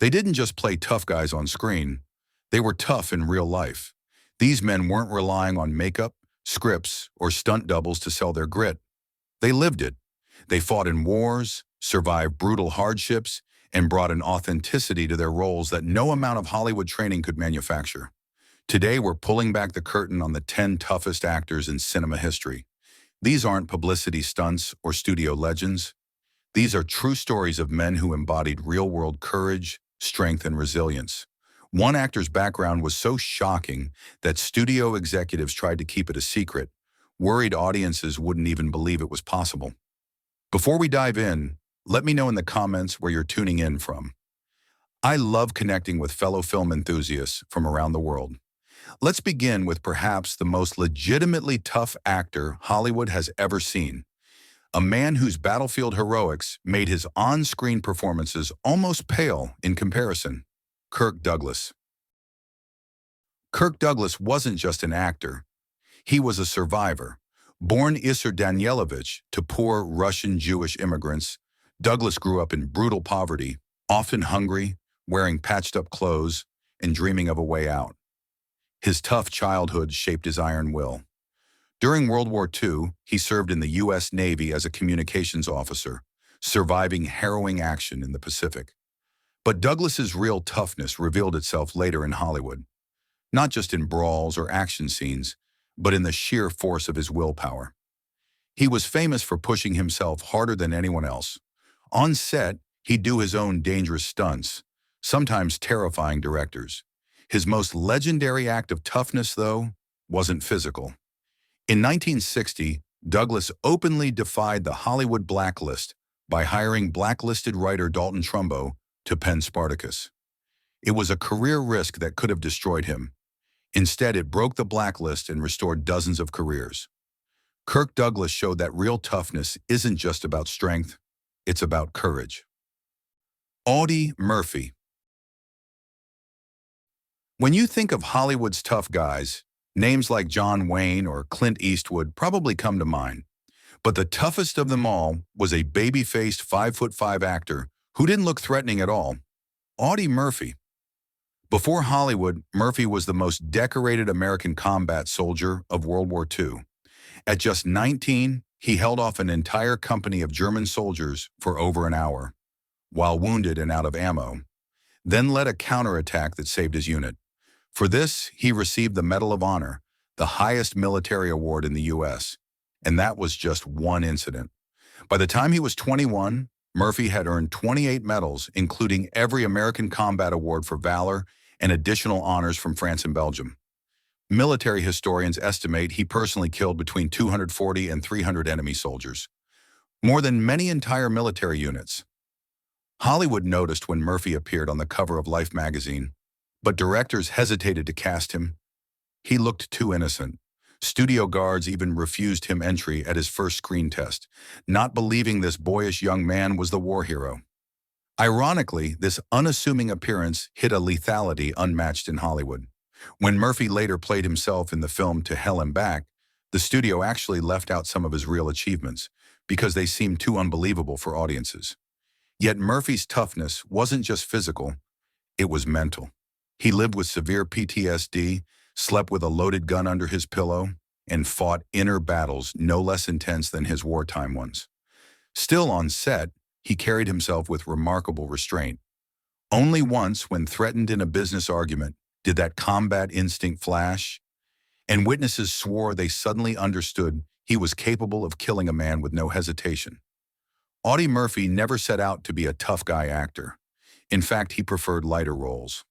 They didn't just play tough guys on screen. They were tough in real life. These men weren't relying on makeup, scripts, or stunt doubles to sell their grit. They lived it. They fought in wars, survived brutal hardships, and brought an authenticity to their roles that no amount of Hollywood training could manufacture. Today, we're pulling back the curtain on the 10 toughest actors in cinema history. These aren't publicity stunts or studio legends. These are true stories of men who embodied real-world courage, strength, and resilience. One actor's background was so shocking that studio executives tried to keep it a secret, worried audiences wouldn't even believe it was possible. Before we dive in, let me know in the comments where you're tuning in from. I love connecting with fellow film enthusiasts from around the world. Let's begin with perhaps the most legitimately tough actor Hollywood has ever seen. A man whose battlefield heroics made his on-screen performances almost pale in comparison. Kirk Douglas. Kirk Douglas wasn't just an actor. He was a survivor. Born Isser Danielovich to poor Russian Jewish immigrants, Douglas grew up in brutal poverty, often hungry, wearing patched-up clothes, and dreaming of a way out. His tough childhood shaped his iron will. During World War II, he served in the U.S. Navy as a communications officer, surviving harrowing action in the Pacific. But Douglas's real toughness revealed itself later in Hollywood, not just in brawls or action scenes, but in the sheer force of his willpower. He was famous for pushing himself harder than anyone else. On set, he'd do his own dangerous stunts, sometimes terrifying directors. His most legendary act of toughness, though, wasn't physical. In 1960, Douglas openly defied the Hollywood blacklist by hiring blacklisted writer Dalton Trumbo to pen Spartacus. It was a career risk that could have destroyed him. Instead, it broke the blacklist and restored dozens of careers. Kirk Douglas showed that real toughness isn't just about strength, it's about courage. Audie Murphy. When you think of Hollywood's tough guys, names like John Wayne or Clint Eastwood probably come to mind. But the toughest of them all was a baby-faced 5'5" actor who didn't look threatening at all. Audie Murphy. Before Hollywood, Murphy was the most decorated American combat soldier of World War II. At just 19, he held off an entire company of German soldiers for over an hour, while wounded and out of ammo, then led a counterattack that saved his unit. For this, he received the Medal of Honor, the highest military award in the U.S., and that was just one incident. By the time he was 21, Murphy had earned 28 medals, including every American Combat Award for Valor and additional honors from France and Belgium. Military historians estimate he personally killed between 240 and 300 enemy soldiers, more than many entire military units. Hollywood noticed when Murphy appeared on the cover of Life magazine, but directors hesitated to cast him. He looked too innocent. Studio guards even refused him entry at his first screen test, not believing this boyish young man was the war hero. Ironically, this unassuming appearance hid a lethality unmatched in Hollywood. When Murphy later played himself in the film To Hell and Back, the studio actually left out some of his real achievements because they seemed too unbelievable for audiences. Yet Murphy's toughness wasn't just physical, it was mental. He lived with severe PTSD, slept with a loaded gun under his pillow, and fought inner battles no less intense than his wartime ones. Still on set, he carried himself with remarkable restraint. Only once, when threatened in a business argument, did that combat instinct flash, and witnesses swore they suddenly understood he was capable of killing a man with no hesitation. Audie Murphy never set out to be a tough guy actor. In fact, he preferred lighter roles.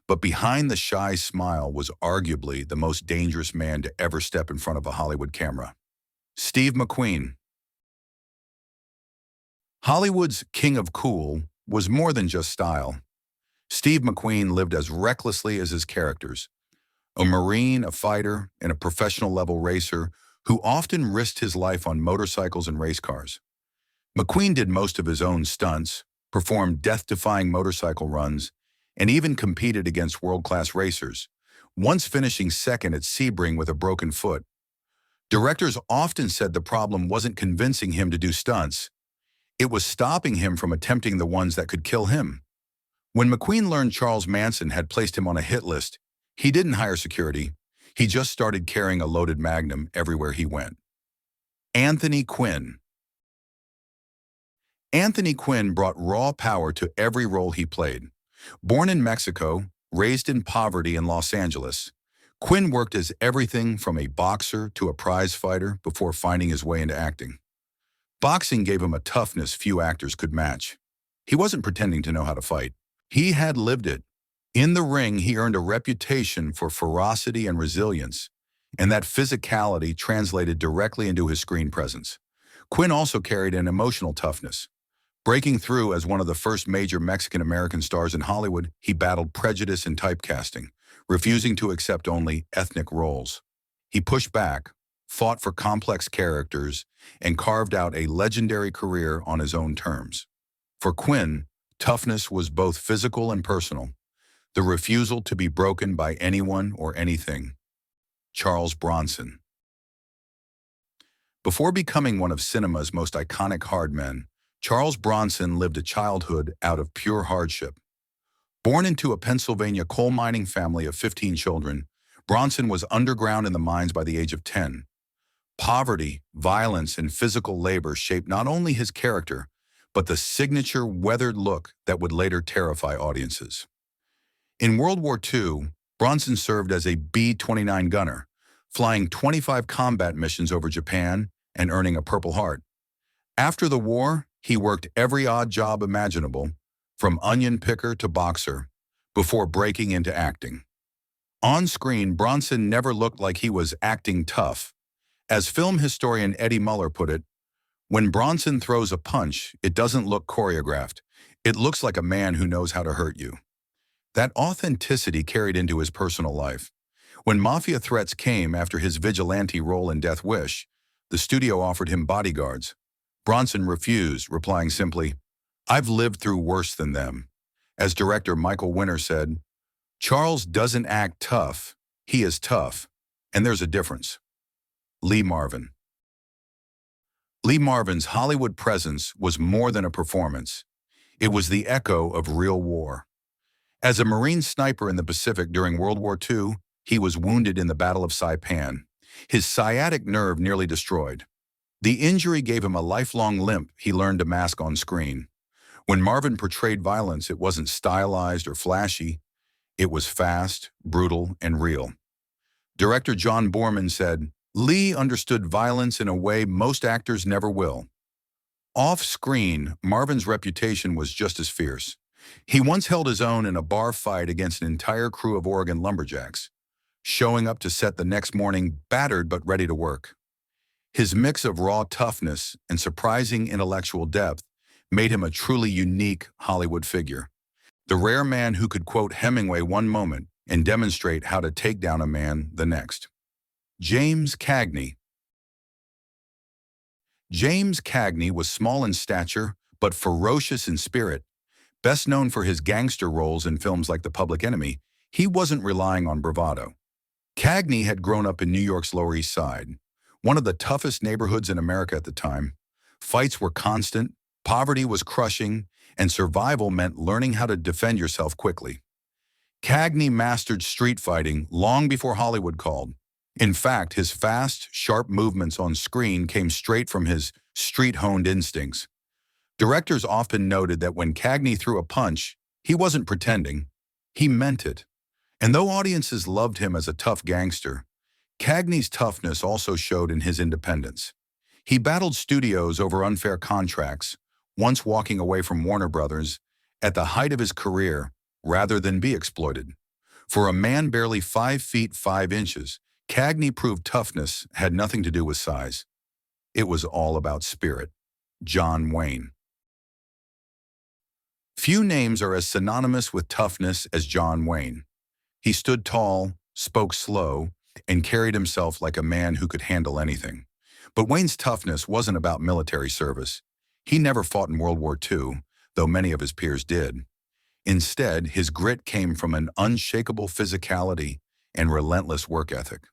But behind the shy smile was arguably the most dangerous man to ever step in front of a Hollywood camera. Steve McQueen. Hollywood's king of cool was more than just style. Steve McQueen lived as recklessly as his characters. A Marine, a fighter, and a professional-level racer who often risked his life on motorcycles and race cars. McQueen did most of his own stunts, performed death-defying motorcycle runs, and even competed against world-class racers, once finishing second at Sebring with a broken foot. Directors often said the problem wasn't convincing him to do stunts. It was stopping him from attempting the ones that could kill him. When McQueen learned Charles Manson had placed him on a hit list, he didn't hire security. He just started carrying a loaded Magnum everywhere he went. Anthony Quinn. Anthony Quinn brought raw power to every role he played. Born in Mexico, raised in poverty in Los Angeles, Quinn worked as everything from a boxer to a prize fighter before finding his way into acting. Boxing gave him a toughness few actors could match. He wasn't pretending to know how to fight. He had lived it. In the ring, he earned a reputation for ferocity and resilience, and that physicality translated directly into his screen presence. Quinn also carried an emotional toughness. Breaking through as one of the first major Mexican-American stars in Hollywood, he battled prejudice and typecasting, refusing to accept only ethnic roles. He pushed back, fought for complex characters, and carved out a legendary career on his own terms. For Quinn, toughness was both physical and personal, the refusal to be broken by anyone or anything. Charles Bronson. Before becoming one of cinema's most iconic hard men, Charles Bronson lived a childhood out of pure hardship. Born into a Pennsylvania coal mining family of 15 children, Bronson was underground in the mines by the age of 10. Poverty, violence, and physical labor shaped not only his character, but the signature weathered look that would later terrify audiences. In World War II, Bronson served as a B-29 gunner, flying 25 combat missions over Japan and earning a Purple Heart. After the war, he worked every odd job imaginable, from onion picker to boxer, before breaking into acting. On screen, Bronson never looked like he was acting tough. As film historian Eddie Muller put it, when Bronson throws a punch, it doesn't look choreographed. It looks like a man who knows how to hurt you. That authenticity carried into his personal life. When mafia threats came after his vigilante role in Death Wish, the studio offered him bodyguards. Bronson refused, replying simply, "I've lived through worse than them." As director Michael Winner said, "Charles doesn't act tough, he is tough, and there's a difference." Lee Marvin. Lee Marvin's Hollywood presence was more than a performance. It was the echo of real war. As a Marine sniper in the Pacific during World War II, he was wounded in the Battle of Saipan, his sciatic nerve nearly destroyed. The injury gave him a lifelong limp he learned to mask on screen. When Marvin portrayed violence, it wasn't stylized or flashy. It was fast, brutal, and real. Director John Borman said, "Lee understood violence in a way most actors never will." Off-screen, Marvin's reputation was just as fierce. He once held his own in a bar fight against an entire crew of Oregon lumberjacks, showing up to set the next morning battered but ready to work. His mix of raw toughness and surprising intellectual depth made him a truly unique Hollywood figure. The rare man who could quote Hemingway one moment and demonstrate how to take down a man the next. James Cagney. James Cagney was small in stature, but ferocious in spirit. Best known for his gangster roles in films like The Public Enemy, he wasn't relying on bravado. Cagney had grown up in New York's Lower East Side, one of the toughest neighborhoods in America at the time. Fights were constant, poverty was crushing, and survival meant learning how to defend yourself quickly. Cagney mastered street fighting long before Hollywood called. In fact, his fast, sharp movements on screen came straight from his street-honed instincts. Directors often noted that when Cagney threw a punch, he wasn't pretending, he meant it. And though audiences loved him as a tough gangster, Cagney's toughness also showed in his independence. He battled studios over unfair contracts, once walking away from Warner Brothers at the height of his career rather than be exploited. For a man barely 5 feet 5 inches, Cagney proved toughness had nothing to do with size. It was all about spirit. John Wayne. Few names are as synonymous with toughness as John Wayne. He stood tall, spoke slow, and carried himself like a man who could handle anything. But Wayne's toughness wasn't about military service. He never fought in World War II, though many of his peers did. Instead, his grit came from an unshakable physicality and relentless work ethic.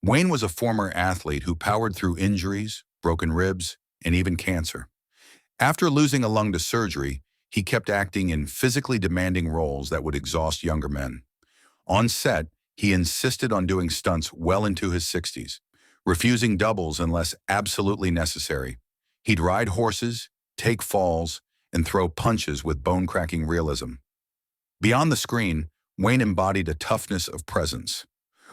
Wayne was a former athlete who powered through injuries, broken ribs, and even cancer. After losing a lung to surgery, he kept acting in physically demanding roles that would exhaust younger men. On set, he insisted on doing stunts well into his 60s, refusing doubles unless absolutely necessary. He'd ride horses, take falls, and throw punches with bone-cracking realism. Beyond the screen, Wayne embodied a toughness of presence.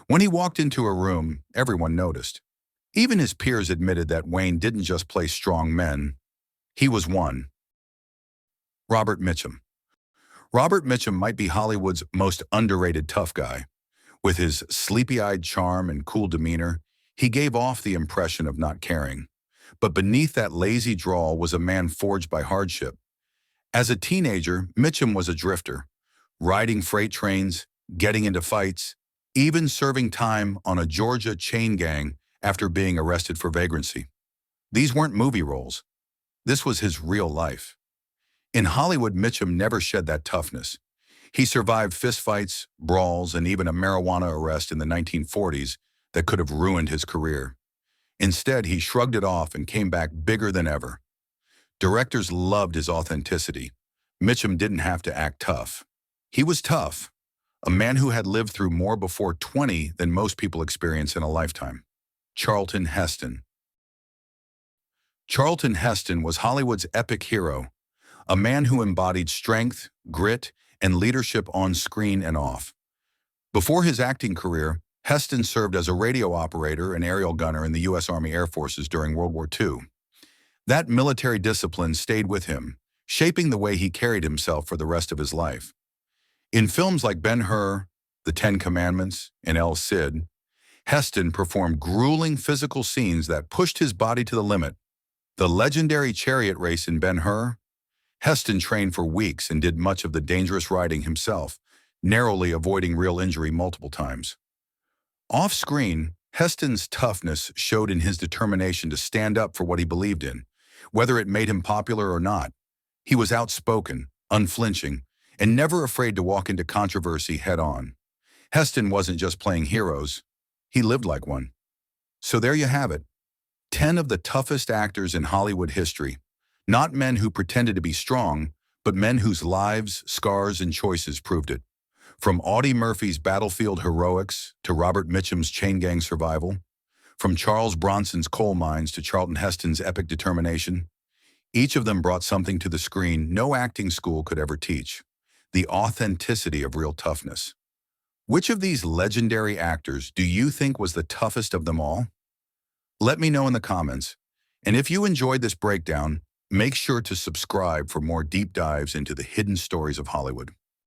When he walked into a room, everyone noticed. Even his peers admitted that Wayne didn't just play strong men. He was one. Robert Mitchum. Robert Mitchum might be Hollywood's most underrated tough guy. With his sleepy-eyed charm and cool demeanor, he gave off the impression of not caring. But beneath that lazy drawl was a man forged by hardship. As a teenager, Mitchum was a drifter, riding freight trains, getting into fights, even serving time on a Georgia chain gang after being arrested for vagrancy. These weren't movie roles. This was his real life. In Hollywood, Mitchum never shed that toughness. He survived fistfights, brawls, and even a marijuana arrest in the 1940s that could have ruined his career. Instead, he shrugged it off and came back bigger than ever. Directors loved his authenticity. Mitchum didn't have to act tough. He was tough, a man who had lived through more before 20 than most people experience in a lifetime. Charlton Heston. Charlton Heston was Hollywood's epic hero, a man who embodied strength, grit, and leadership on screen and off. Before his acting career, Heston served as a radio operator and aerial gunner in the U.S. Army Air Forces during World War II. That military discipline stayed with him, shaping the way he carried himself for the rest of his life. In films like Ben-Hur, The Ten Commandments, and El Cid, Heston performed grueling physical scenes that pushed his body to the limit. The legendary chariot race in Ben-Hur, Heston trained for weeks and did much of the dangerous riding himself, narrowly avoiding real injury multiple times. Off-screen, Heston's toughness showed in his determination to stand up for what he believed in, whether it made him popular or not. He was outspoken, unflinching, and never afraid to walk into controversy head-on. Heston wasn't just playing heroes, he lived like one. So there you have it, 10 of the toughest actors in Hollywood history. Not men who pretended to be strong, but men whose lives, scars, and choices proved it. From Audie Murphy's battlefield heroics to Robert Mitchum's chain gang survival, from Charles Bronson's coal mines to Charlton Heston's epic determination, each of them brought something to the screen no acting school could ever teach: the authenticity of real toughness. Which of these legendary actors do you think was the toughest of them all? Let me know in the comments. And if you enjoyed this breakdown, make sure to subscribe for more deep dives into the hidden stories of Hollywood.